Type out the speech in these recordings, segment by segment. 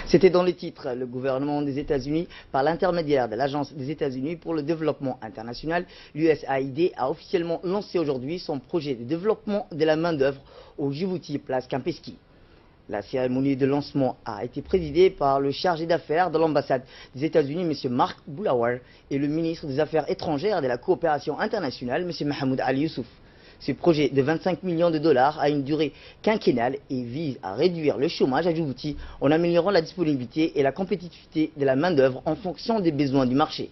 C'était dans les titres. Le gouvernement des États-Unis, par l'intermédiaire de l'Agence des États-Unis pour le développement international, l'USAID, a officiellement lancé aujourd'hui son projet de développement de la main-d'œuvre au Djibouti, place Kempinski. La cérémonie de lancement a été présidée par le chargé d'affaires de l'ambassade des États-Unis, M. Mark Boulawar, et le ministre des Affaires étrangères et de la coopération internationale, M. Mahmoud Ali Youssouf. Ce projet de 25 millions de dollars a une durée quinquennale et vise à réduire le chômage à Djibouti en améliorant la disponibilité et la compétitivité de la main-d'œuvre en fonction des besoins du marché.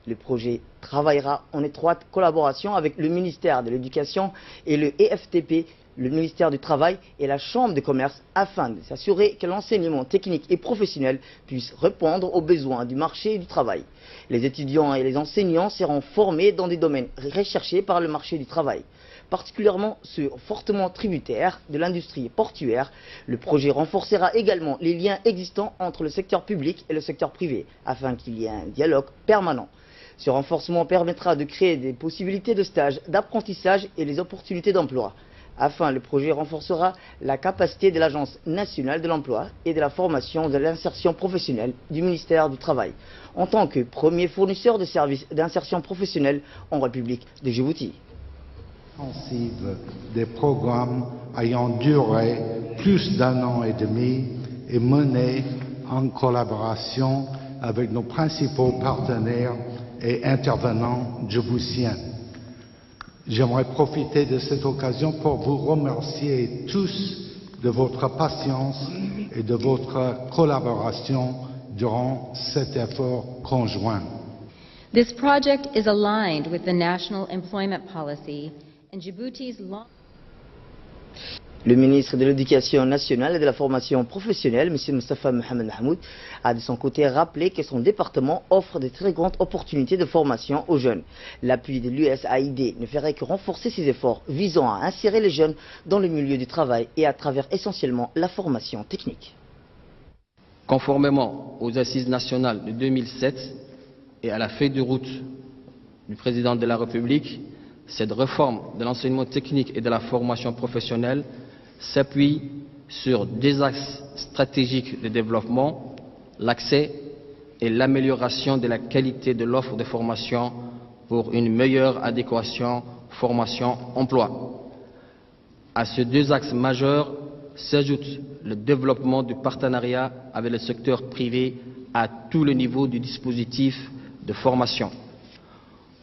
Le projet travaillera en étroite collaboration avec le ministère de l'Éducation et le EFTP, le ministère du Travail et la Chambre de commerce afin de s'assurer que l'enseignement technique et professionnel puisse répondre aux besoins du marché du travail. Les étudiants et les enseignants seront formés dans des domaines recherchés par le marché du travail, particulièrement ceux fortement tributaires de l'industrie portuaire. Le projet renforcera également les liens existants entre le secteur public et le secteur privé, afin qu'il y ait un dialogue permanent. Ce renforcement permettra de créer des possibilités de stage, d'apprentissage et les opportunités d'emploi. Enfin, le projet renforcera la capacité de l'Agence nationale de l'emploi et de la formation de l'insertion professionnelle du ministère du Travail, en tant que premier fournisseur de services d'insertion professionnelle en République de Djibouti. Des programmes ayant duré plus d'1 an et demi et menés en collaboration avec nos principaux partenaires et intervenants djiboutiens. J'aimerais profiter de cette occasion pour vous remercier tous de votre patience et de votre collaboration durant cet effort conjoint. This project is aligned with the national employment policy and Djibouti's long. Le ministre de l'Éducation nationale et de la formation professionnelle, M. Moustapha Mohamed Mahmoud, a de son côté rappelé que son département offre de très grandes opportunités de formation aux jeunes. L'appui de l'USAID ne ferait que renforcer ses efforts visant à insérer les jeunes dans le milieu du travail et à travers essentiellement la formation technique. Conformément aux assises nationales de 2007 et à la feuille de route du président de la République, cette réforme de l'enseignement technique et de la formation professionnelle s'appuie sur deux axes stratégiques de développement, l'accès et l'amélioration de la qualité de l'offre de formation pour une meilleure adéquation formation-emploi. À ces deux axes majeurs s'ajoute le développement du partenariat avec le secteur privé à tous les niveaux du dispositif de formation.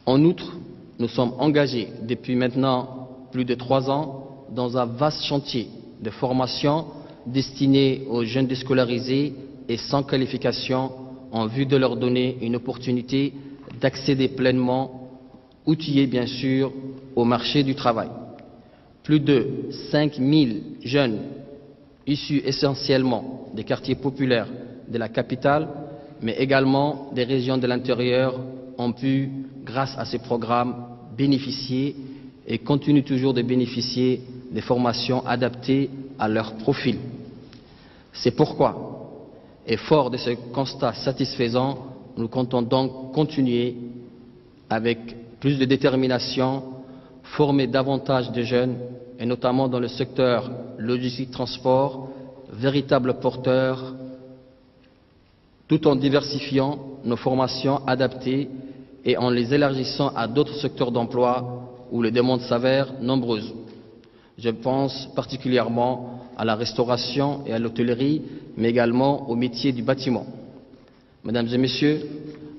En outre, nous sommes engagés depuis maintenant plus de 3 ans dans un vaste chantier de formation destiné aux jeunes déscolarisés et sans qualification en vue de leur donner une opportunité d'accéder pleinement, outillés bien sûr, au marché du travail. Plus de 5000 jeunes issus essentiellement des quartiers populaires de la capitale, mais également des régions de l'intérieur ont pu, grâce à ces programmes, bénéficier et continuent toujours de bénéficier des formations adaptées à leur profil. C'est pourquoi, et fort de ce constat satisfaisant, nous comptons donc continuer avec plus de détermination, former davantage de jeunes, et notamment dans le secteur logistique-transport, véritables porteurs, tout en diversifiant nos formations adaptées et en les élargissant à d'autres secteurs d'emploi où les demandes s'avèrent nombreuses. Je pense particulièrement à la restauration et à l'hôtellerie, mais également au métier du bâtiment. Mesdames et messieurs,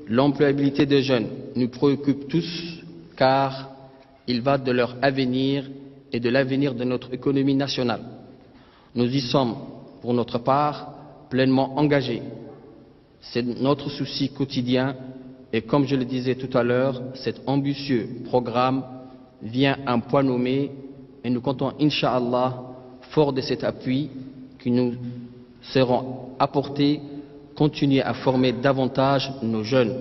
l'employabilité des jeunes nous préoccupe tous car il va de leur avenir et de l'avenir de notre économie nationale. Nous y sommes, pour notre part, pleinement engagés. C'est notre souci quotidien et comme je le disais tout à l'heure, cet ambitieux programme vient à un point nommé et nous comptons, Inch'Allah, fort de cet appui que nous serons apportés, continuer à former davantage nos jeunes.